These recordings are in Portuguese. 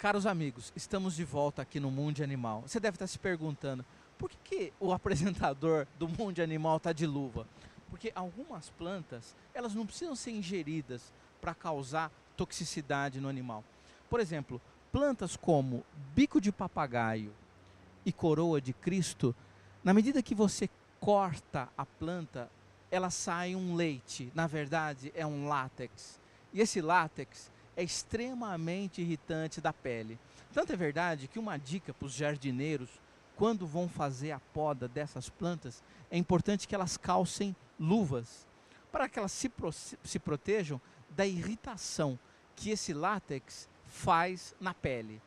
Caros amigos, estamos de volta aqui no Mundo Animal. Você deve estar se perguntando, por que o apresentador do Mundo Animal está de luva? Porque algumas plantas, elas não precisam ser ingeridas para causar toxicidade no animal. Por exemplo, plantas como bico de papagaio e coroa de Cristo, na medida que você corta a planta, ela sai um leite, na verdade é um látex. E esse látex é extremamente irritante da pele. Tanto é verdade que uma dica para os jardineiros, quando vão fazer a poda dessas plantas, é importante que elas calcem luvas, para que elas se protejam da irritação que esse látex faz na pele.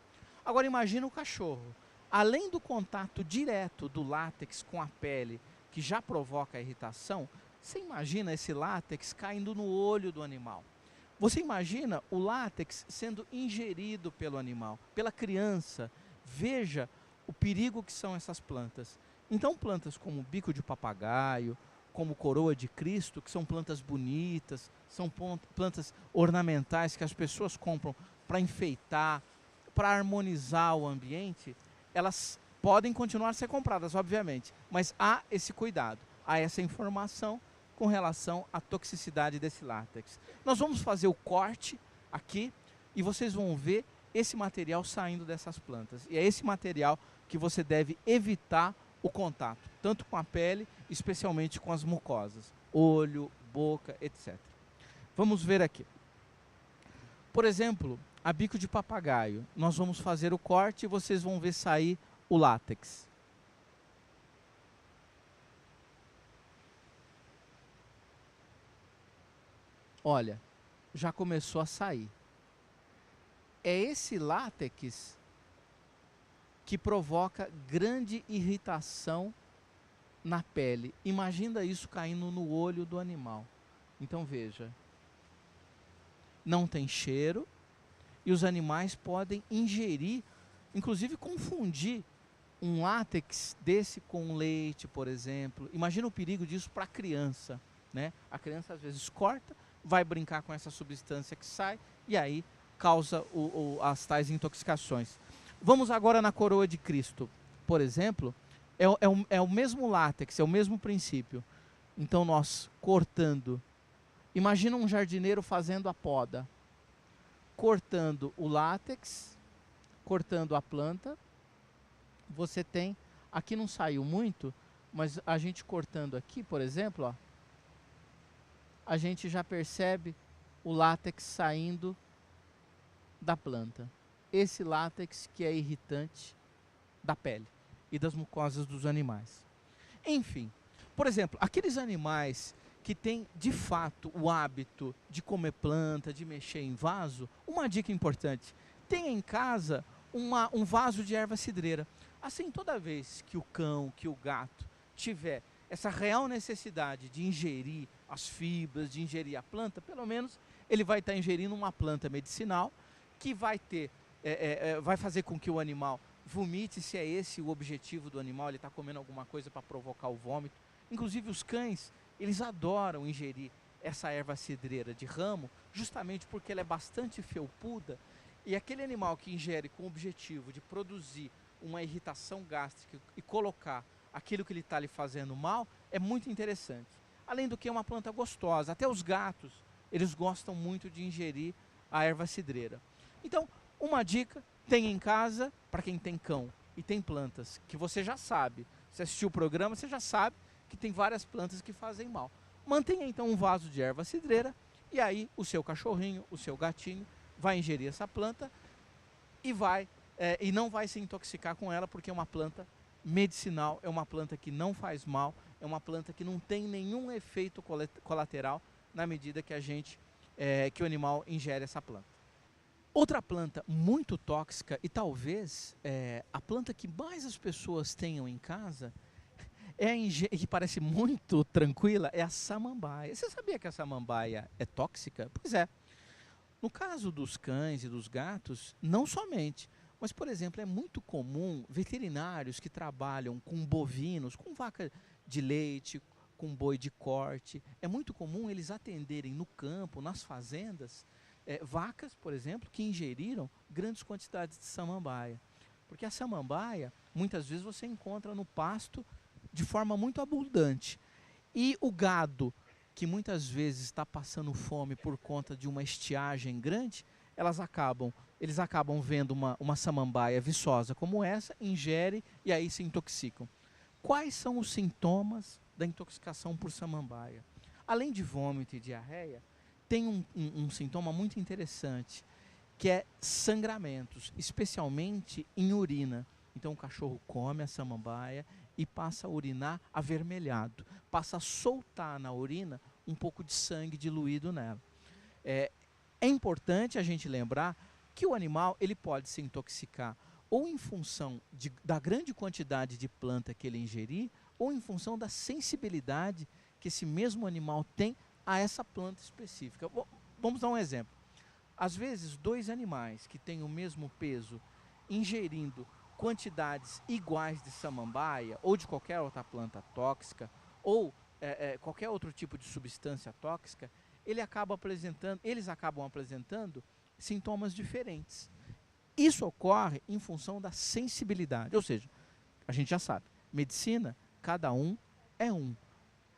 Agora imagina o cachorro. Além do contato direto do látex com a pele, que já provoca a irritação, você imagina esse látex caindo no olho do animal. Você imagina o látex sendo ingerido pelo animal, pela criança. Veja o perigo que são essas plantas. Então plantas como bico de papagaio, como coroa de Cristo, que são plantas bonitas, são plantas ornamentais que as pessoas compram para enfeitar, para harmonizar o ambiente, elas podem continuar a ser compradas, obviamente, mas há esse cuidado, há essa informação com relação à toxicidade desse látex. Nós vamos fazer o corte aqui e vocês vão ver esse material saindo dessas plantas. E é esse material que você deve evitar o contato, tanto com a pele, especialmente com as mucosas, olho, boca, etc. Vamos ver aqui. Por exemplo, a bico de papagaio. Nós vamos fazer o corte e vocês vão ver sair o látex. Olha, já começou a sair. É esse látex que provoca grande irritação na pele. Imagina isso caindo no olho do animal. Então veja, não tem cheiro e os animais podem ingerir, inclusive confundir um látex desse com leite, por exemplo. Imagina o perigo disso para a criança, né? A criança às vezes corta, vai brincar com essa substância que sai e aí causa as tais intoxicações. Vamos agora na coroa de Cristo, por exemplo, é o mesmo látex, é o mesmo princípio. Então nós cortando, imagina um jardineiro fazendo a poda, cortando o látex, cortando a planta, você tem, aqui não saiu muito, mas a gente cortando aqui, por exemplo, ó, a gente já percebe o látex saindo da planta. Esse látex que é irritante da pele e das mucosas dos animais. Enfim, por exemplo, aqueles animais que têm de fato o hábito de comer planta, de mexer em vaso, uma dica importante, tenha em casa um vaso de erva cidreira. Assim, toda vez que o cão, que o gato tiver essa real necessidade de ingerir as fibras, de ingerir a planta, pelo menos ele vai estar ingerindo uma planta medicinal que vai ter, vai fazer com que o animal vomite, se é esse o objetivo do animal, ele está comendo alguma coisa para provocar o vômito. Inclusive os cães, eles adoram ingerir essa erva cidreira de ramo, justamente porque ela é bastante felpuda, e aquele animal que ingere com o objetivo de produzir uma irritação gástrica e colocar aquilo que ele está lhe fazendo mal, é muito interessante. Além do que é uma planta gostosa, até os gatos, eles gostam muito de ingerir a erva cidreira. Então, uma dica, tem em casa, para quem tem cão e tem plantas, que você já sabe, você assistiu o programa, você já sabe que tem várias plantas que fazem mal. Mantenha então um vaso de erva cidreira, e aí o seu cachorrinho, o seu gatinho, vai ingerir essa planta e não vai se intoxicar com ela, porque é uma planta medicinal, é uma planta que não faz mal, é uma planta que não tem nenhum efeito colateral na medida que que o animal ingere essa planta. Outra planta muito tóxica e talvez a planta que mais as pessoas tenham em casa, que parece muito tranquila, é a samambaia. Você sabia que a samambaia é tóxica? Pois é. No caso dos cães e dos gatos, não somente, mas, por exemplo, é muito comum veterinários que trabalham com bovinos, com vaca de leite, com boi de corte, é muito comum eles atenderem no campo, nas fazendas, vacas, por exemplo, que ingeriram grandes quantidades de samambaia. Porque a samambaia, muitas vezes você encontra no pasto de forma muito abundante. E o gado, que muitas vezes está passando fome por conta de uma estiagem grande, eles acabam vendo uma samambaia viçosa como essa, ingerem e aí se intoxicam. Quais são os sintomas da intoxicação por samambaia? Além de vômito e diarreia, tem um sintoma muito interessante, que é sangramentos, especialmente em urina. Então o cachorro come a samambaia e passa a urinar avermelhado, passa a soltar na urina um pouco de sangue diluído nela. É importante a gente lembrar que o animal ele pode se intoxicar ou em função da grande quantidade de planta que ele ingerir, ou em função da sensibilidade que esse mesmo animal tem a essa planta específica. Vamos dar um exemplo. Às vezes, 2 animais que têm o mesmo peso, ingerindo quantidades iguais de samambaia ou de qualquer outra planta tóxica, ou qualquer outro tipo de substância tóxica, eles acabam apresentando sintomas diferentes. Isso ocorre em função da sensibilidade, ou seja, a gente já sabe, medicina, cada um é um.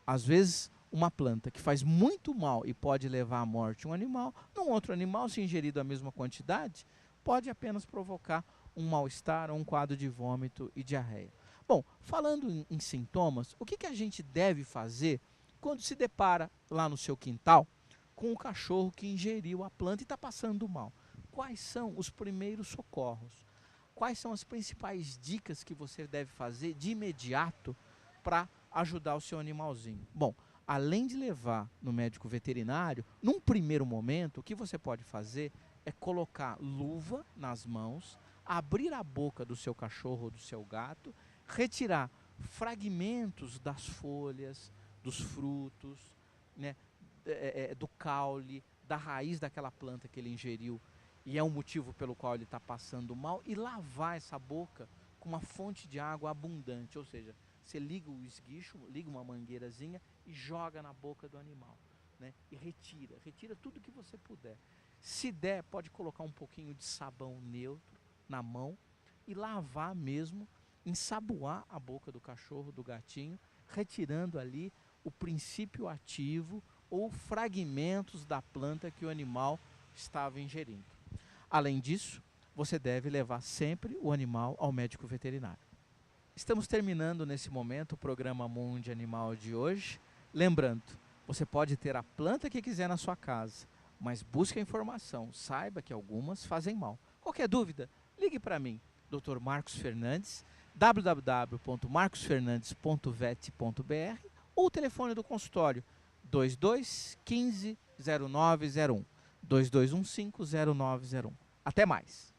Às vezes, uma planta que faz muito mal e pode levar à morte um animal, num outro animal, se ingerido a mesma quantidade, pode apenas provocar um mal-estar ou um quadro de vômito e diarreia. Bom, falando em sintomas, o que a gente deve fazer quando se depara lá no seu quintal com o cachorro que ingeriu a planta e está passando mal? Quais são os primeiros socorros? Quais são as principais dicas que você deve fazer de imediato para ajudar o seu animalzinho? Bom, além de levar no médico veterinário, num primeiro momento, o que você pode fazer é colocar luva nas mãos, abrir a boca do seu cachorro ou do seu gato, retirar fragmentos das folhas, dos frutos, né, do caule, da raiz daquela planta que ele ingeriu, e é um motivo pelo qual ele está passando mal, e lavar essa boca com uma fonte de água abundante, ou seja, você liga o esguicho, liga uma mangueirazinha e joga na boca do animal, né? E retira tudo que você puder. Se der, pode colocar um pouquinho de sabão neutro na mão e lavar mesmo, ensaboar a boca do cachorro, do gatinho, retirando ali o princípio ativo ou fragmentos da planta que o animal estava ingerindo. Além disso, você deve levar sempre o animal ao médico veterinário. Estamos terminando nesse momento o programa Mundo Animal de hoje. Lembrando, você pode ter a planta que quiser na sua casa, mas busque a informação, saiba que algumas fazem mal. Qualquer dúvida, ligue para mim, Dr. Marcos Fernandes, www.marcosfernandes.vet.br, ou o telefone do consultório 22 15 0901, 2215 0901. Até mais!